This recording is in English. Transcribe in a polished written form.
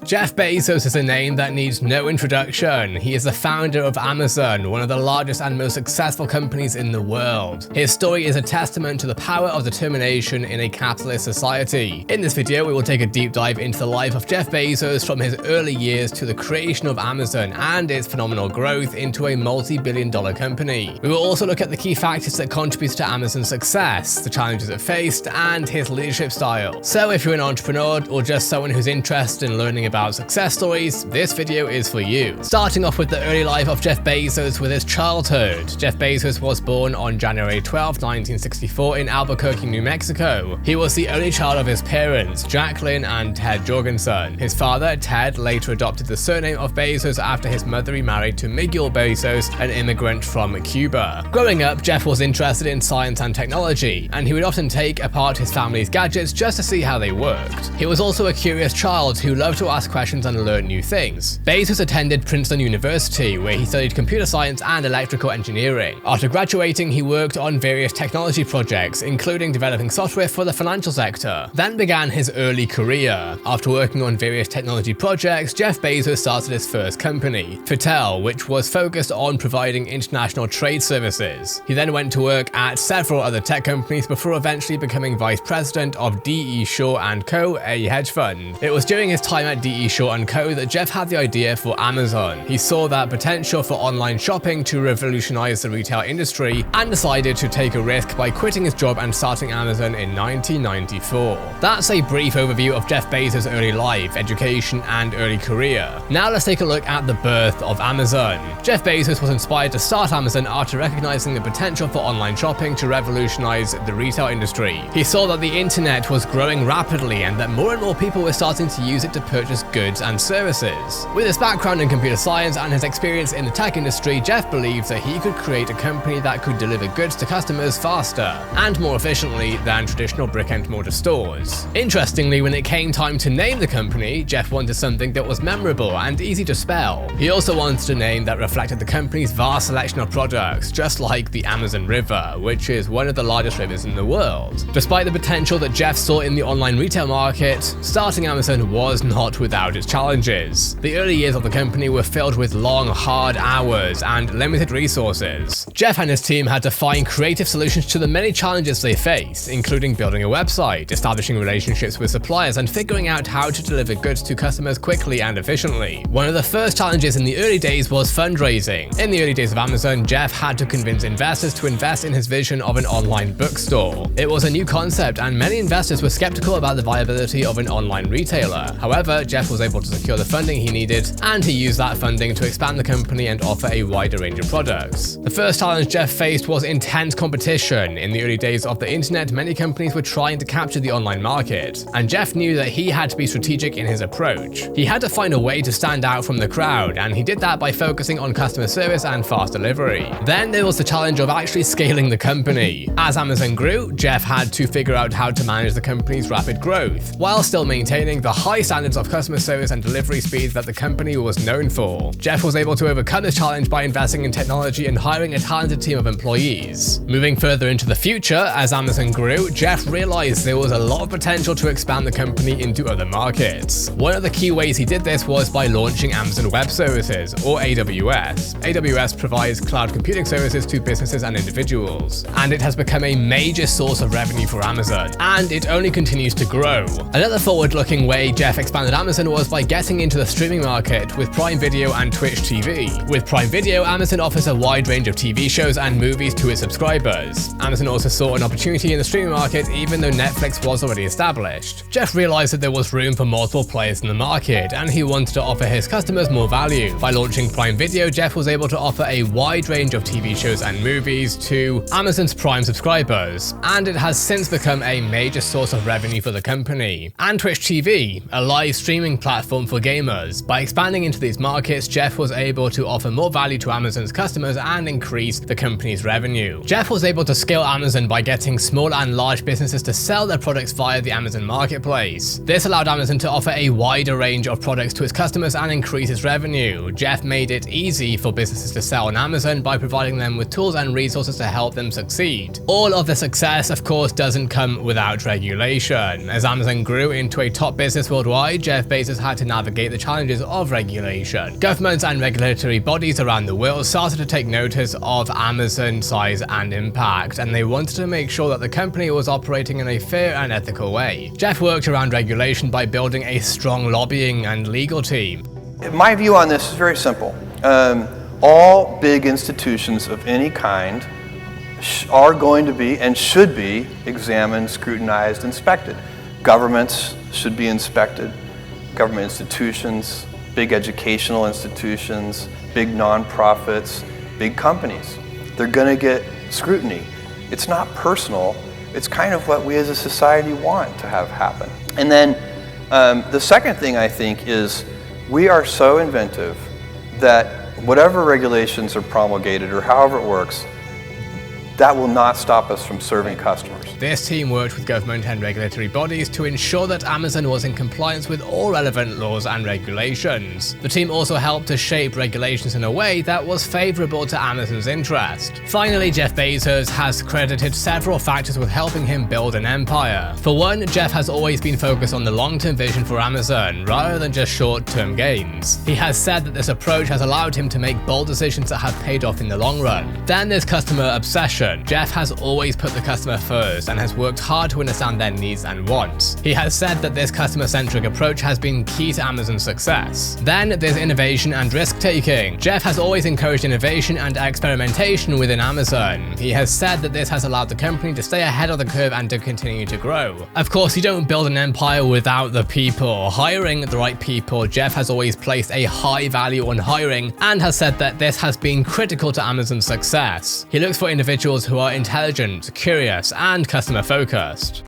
Jeff Bezos is a name that needs no introduction. He is the founder of Amazon, one of the largest and most successful companies in the world. His story is a testament to the power of determination in a capitalist society. In this video, we will take a deep dive into the life of Jeff Bezos from his early years to the creation of Amazon and its phenomenal growth into a multi-billion-dollar company. We will also look at the key factors that contributed to Amazon's success, the challenges it faced, and his leadership style. So if you're an entrepreneur or just someone who's interested in learning about success stories, this video is for you. Starting off with the early life of Jeff Bezos with his childhood. Jeff Bezos was born on January 12, 1964 in Albuquerque, New Mexico. He was the only child of his parents, Jacqueline and Ted Jorgensen. His father, Ted, later adopted the surname of Bezos after his mother remarried to Miguel Bezos, an immigrant from Cuba. Growing up, Jeff was interested in science and technology, and he would often take apart his family's gadgets just to see how they worked. He was also a curious child who loved to ask questions and learn new things. Bezos attended Princeton University, where he studied computer science and electrical engineering. After graduating, he worked on various technology projects, including developing software for the financial sector. Then began his early career. After working on various technology projects, Jeff Bezos started his first company, Mattel, which was focused on providing international trade services. He then went to work at several other tech companies before eventually becoming vice president of D.E. Shaw & Co., a hedge fund. It was during his time at D.E. Shaw & Co. that Jeff had the idea for Amazon. He saw that potential for online shopping to revolutionize the retail industry and decided to take a risk by quitting his job and starting Amazon in 1994. That's a brief overview of Jeff Bezos' early life, education, and early career. Now let's take a look at the birth of Amazon. Jeff Bezos was inspired to start Amazon after recognizing the potential for online shopping to revolutionize the retail industry. He saw that the internet was growing rapidly and that more and more people were starting to use it to purchase goods and services. With his background in computer science and his experience in the tech industry, Jeff believed that he could create a company that could deliver goods to customers faster and more efficiently than traditional brick-and-mortar stores. Interestingly, when it came time to name the company, Jeff wanted something that was memorable and easy to spell. He also wanted a name that reflected the company's vast selection of products, just like the Amazon River, which is one of the largest rivers in the world. Despite the potential that Jeff saw in the online retail market, starting Amazon was not without its challenges. The early years of the company were filled with long, hard hours and limited resources. Jeff and his team had to find creative solutions to the many challenges they faced, including building a website, establishing relationships with suppliers, and figuring out how to deliver goods to customers quickly and efficiently. One of the first challenges in the early days was fundraising. In the early days of Amazon, Jeff had to convince investors to invest in his vision of an online bookstore. It was a new concept, and many investors were skeptical about the viability of an online retailer. However, Jeff was able to secure the funding he needed, and he used that funding to expand the company and offer a wider range of products. The first challenge Jeff faced was intense competition. In the early days of the internet, many companies were trying to capture the online market, and Jeff knew that he had to be strategic in his approach. He had to find a way to stand out from the crowd, and he did that by focusing on customer service and fast delivery. Then there was the challenge of actually scaling the company. As Amazon grew, Jeff had to figure out how to manage the company's rapid growth, while still maintaining the high standards of customer service and delivery speeds that the company was known for. Jeff was able to overcome this challenge by investing in technology and hiring a talented team of employees. Moving further into the future, as Amazon grew, Jeff realized there was a lot of potential to expand the company into other markets. One of the key ways he did this was by launching Amazon Web Services, or AWS. AWS provides cloud computing services to businesses and individuals, and it has become a major source of revenue for Amazon, and it only continues to grow. Another forward-looking way Jeff expanded Amazon was by getting into the streaming market with Prime Video and Twitch TV. With Prime Video, Amazon offers a wide range of TV shows and movies to its subscribers. Amazon also saw an opportunity in the streaming market even though Netflix was already established. Jeff realized that there was room for multiple players in the market, and he wanted to offer his customers more value. By launching Prime Video, Jeff was able to offer a wide range of TV shows and movies to Amazon's Prime subscribers, and it has since become a major source of revenue for the company. And Twitch TV, a live streaming platform for gamers. By expanding into these markets, Jeff was able to offer more value to Amazon's customers and increase the company's revenue. Jeff was able to scale Amazon by getting small and large businesses to sell their products via the Amazon marketplace. This allowed Amazon to offer a wider range of products to its customers and increase its revenue. Jeff made it easy for businesses to sell on Amazon by providing them with tools and resources to help them succeed. All of the success, of course, doesn't come without regulation. As Amazon grew into a top business worldwide, Jeff Jeff Bezos had to navigate the challenges of regulation. Governments and regulatory bodies around the world started to take notice of Amazon's size and impact, and they wanted to make sure that the company was operating in a fair and ethical way. Jeff worked around regulation by building a strong lobbying and legal team. My view on this is very simple. All big institutions of any kind are going to be and should be examined, scrutinized, inspected. Governments should be inspected, government institutions, big educational institutions, big nonprofits, big companies. They're going to get scrutiny. It's not personal, it's kind of what we as a society want to have happen. And then the second thing I think is we are so inventive that whatever regulations are promulgated or however it works, that will not stop us from serving customers. This team worked with government and regulatory bodies to ensure that Amazon was in compliance with all relevant laws and regulations. The team also helped to shape regulations in a way that was favorable to Amazon's interest. Finally, Jeff Bezos has credited several factors with helping him build an empire. For one, Jeff has always been focused on the long-term vision for Amazon, rather than just short-term gains. He has said that this approach has allowed him to make bold decisions that have paid off in the long run. Then there's customer obsession. Jeff has always put the customer first and has worked hard to understand their needs and wants. He has said that this customer-centric approach has been key to Amazon's success. Then there's innovation and risk-taking. Jeff has always encouraged innovation and experimentation within Amazon. He has said that this has allowed the company to stay ahead of the curve and to continue to grow. Of course, you don't build an empire without the people. Hiring the right people, Jeff has always placed a high value on hiring and has said that this has been critical to Amazon's success. He looks for individuals who are intelligent, curious, and customer-focused.